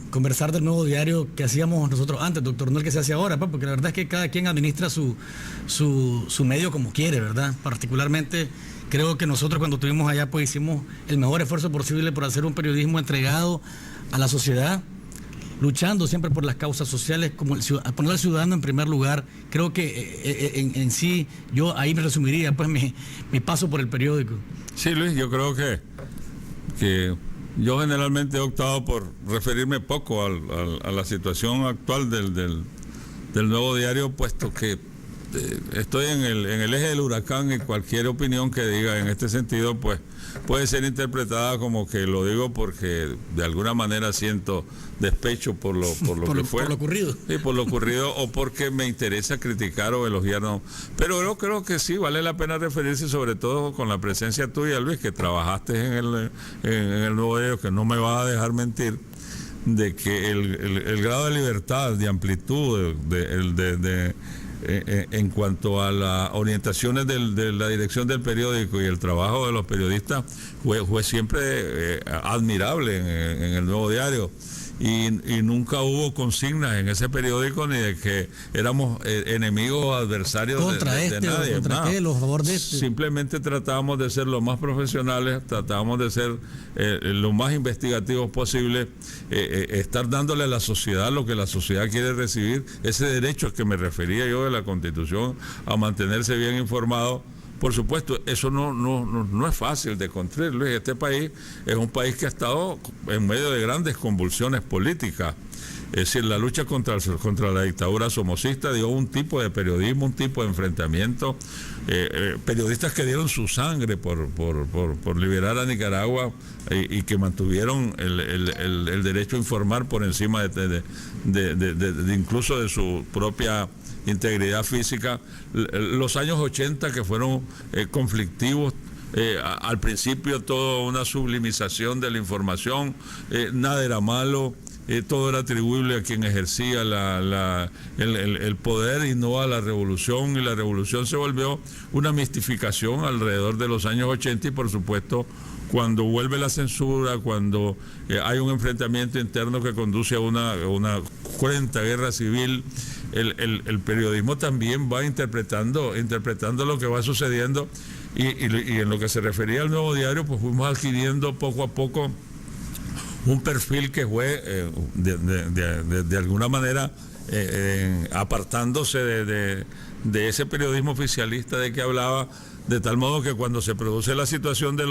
conversar del Nuevo Diario que hacíamos nosotros antes, doctor, no el que se hace ahora, porque la verdad es que cada quien administra su medio como quiere, ¿verdad? Particularmente creo que nosotros cuando estuvimos allá pues hicimos el mejor esfuerzo posible por hacer un periodismo entregado a la sociedad, luchando siempre por las causas sociales, como poner al ciudadano en primer lugar. Creo que en sí, yo ahí me resumiría pues mi paso por el periódico. Sí, Luis, yo creo que yo generalmente he optado por referirme poco a la situación actual del Nuevo Diario, puesto que estoy en el eje del huracán, y cualquier opinión que diga en este sentido pues puede ser interpretada como que lo digo porque de alguna manera siento despecho por lo que fue. Por lo ocurrido. Sí, por lo ocurrido, o porque me interesa criticar o elogiar. No. Pero yo creo que sí, vale la pena referirse, sobre todo con la presencia tuya, Luis, que trabajaste en el Nuevo Diario, que no me vas a dejar mentir, de que el grado de libertad, de amplitud, en cuanto a las orientaciones de la dirección del periódico y el trabajo de los periodistas fue siempre admirable en el Nuevo Diario. Y nunca hubo consignas en ese periódico ni de que éramos enemigos o adversarios contra de nadie. ¿Contra qué? ¿Los favor de este? Simplemente tratábamos de ser lo más profesionales, tratábamos de ser lo más investigativos posible, estar dándole a la sociedad lo que la sociedad quiere recibir, ese derecho al que me refería yo de la Constitución, a mantenerse bien informado. Por supuesto, eso no es fácil de construir, Luis. Este país es un país que ha estado en medio de grandes convulsiones políticas. Es decir, la lucha contra la dictadura somocista dio un tipo de periodismo, un tipo de enfrentamiento. Periodistas que dieron su sangre por liberar a Nicaragua y que mantuvieron el derecho a informar por encima de incluso de su propia integridad física. Los años 80 que fueron conflictivos, al principio toda una sublimización de la información, nada era malo, todo era atribuible a quien ejercía el poder y no a la revolución, y la revolución se volvió una mistificación alrededor de los años 80, y por supuesto cuando vuelve la censura, cuando hay un enfrentamiento interno que conduce a una cruenta guerra civil, el periodismo también va interpretando lo que va sucediendo, y en lo que se refería al Nuevo Diario, pues fuimos adquiriendo poco a poco un perfil que fue de alguna manera apartándose de ese periodismo oficialista de que hablaba, de tal modo que cuando se produce la situación del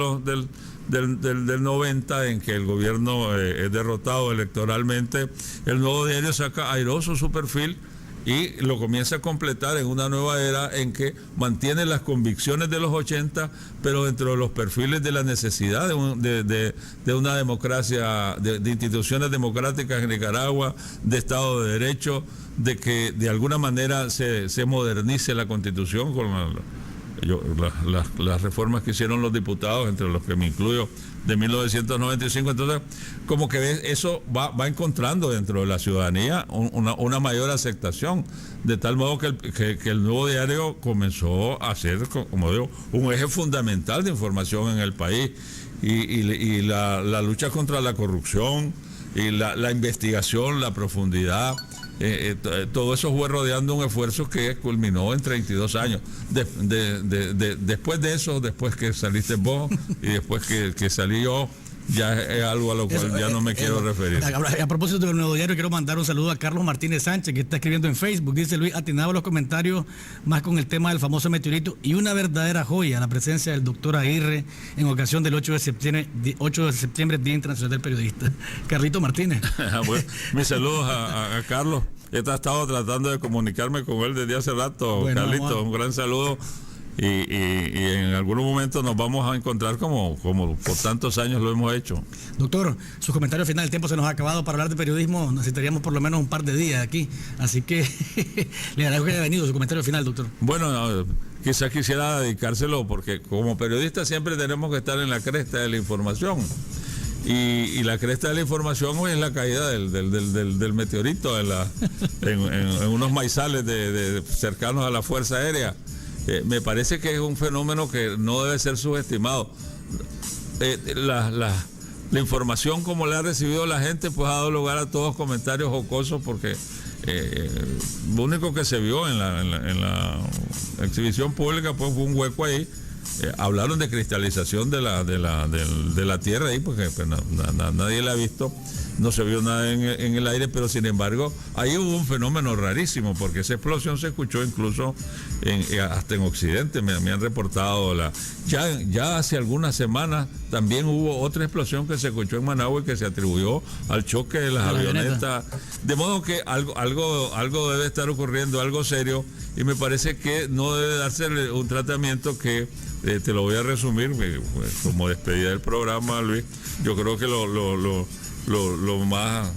90, en que el gobierno es derrotado electoralmente, el Nuevo Diario saca airoso su perfil y lo comienza a completar en una nueva era en que mantiene las convicciones de los 80, pero dentro de los perfiles de la necesidad de una democracia, de instituciones democráticas en Nicaragua, de Estado de Derecho, de que de alguna manera se modernice la Constitución con las reformas que hicieron los diputados, entre los que me incluyo, de 1995. Entonces, como que eso va encontrando dentro de la ciudadanía una mayor aceptación, de tal modo que el Nuevo Diario comenzó a ser, como digo, un eje fundamental de información en el país, y la lucha contra la corrupción y la investigación, la profundidad, todo eso fue rodeando un esfuerzo que culminó en 32 años. Después de eso, después que saliste vos y después que salí yo, ya es algo a lo cual ya no me quiero referir. A propósito del Nuevo Diario, quiero mandar un saludo a Carlos Martínez Sánchez, que está escribiendo en Facebook. Dice: Luis, atinaba los comentarios más con el tema del famoso meteorito, y una verdadera joya la presencia del doctor Aguirre en ocasión del 8 de septiembre, Día Internacional del Periodista. Carlito Martínez. Bueno, mis saludos a Carlos. He estado tratando de comunicarme con él desde hace rato. Bueno, Carlito, un gran saludo. y en algunos momentos nos vamos a encontrar como por tantos años lo hemos hecho. Doctor, su comentario final, el tiempo se nos ha acabado. Para hablar de periodismo necesitaríamos por lo menos un par de días aquí, así que le agradezco que haya venido. Su comentario final, doctor. Bueno, quizás quisiera dedicárselo porque como periodistas siempre tenemos que estar en la cresta de la información. Y la cresta de la información hoy es la caída del meteorito en unos maizales cercanos a la Fuerza Aérea. Me parece que es un fenómeno que no debe ser subestimado. La información como la ha recibido la gente pues ha dado lugar a todos comentarios jocosos porque lo único que se vio en la exhibición pública pues fue un hueco ahí. Hablaron de cristalización de la Tierra ahí porque pues, nadie la ha visto, no se vio nada en el aire, pero sin embargo ahí hubo un fenómeno rarísimo porque esa explosión se escuchó incluso hasta en Occidente, me han reportado ya hace algunas semanas también hubo otra explosión que se escuchó en Managua y que se atribuyó al choque de las avionetas, de modo que algo debe estar ocurriendo, algo serio, y me parece que no debe darse un tratamiento que te lo voy a resumir como despedida del programa, Luis. Yo creo que lo más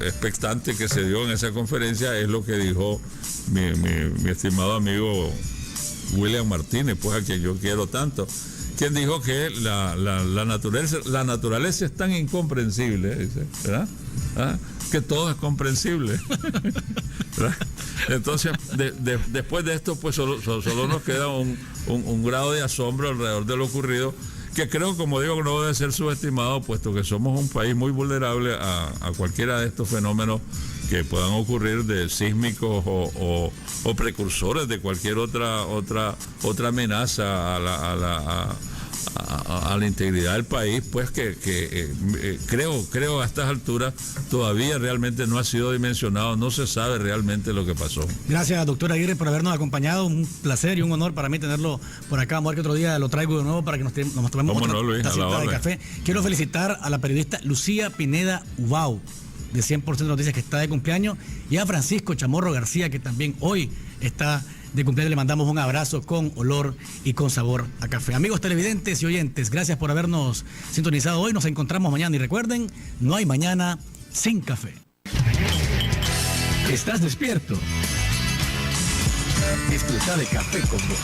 expectante que se dio en esa conferencia es lo que dijo mi estimado amigo William Martínez, pues a quien yo quiero tanto, quien dijo que la naturaleza es tan incomprensible, dice, ¿verdad? Que todo es comprensible. ¿verdad? Entonces, después de esto, pues solo nos queda un grado de asombro alrededor de lo ocurrido, que creo, como digo, que no debe ser subestimado, puesto que somos un país muy vulnerable a cualquiera de estos fenómenos que puedan ocurrir, de sísmicos o precursores de cualquier otra amenaza a la integridad del país, pues que creo a estas alturas todavía realmente no ha sido dimensionado, no se sabe realmente lo que pasó. Gracias, doctor Aguirre, por habernos acompañado. Un placer y un honor para mí tenerlo por acá. Vamos a ver que otro día lo traigo de nuevo para que nos tomemos otra tacita de café. Quiero felicitar a la periodista Lucía Pineda Ubao, de 100% Noticias, que está de cumpleaños, y a Francisco Chamorro García, que también hoy está de cumpleaños. Le mandamos un abrazo con olor y con sabor a café. Amigos televidentes y oyentes, gracias por habernos sintonizado hoy. Nos encontramos mañana y recuerden, no hay mañana sin café. ¿Estás despierto? Disfruta de Café con Vos.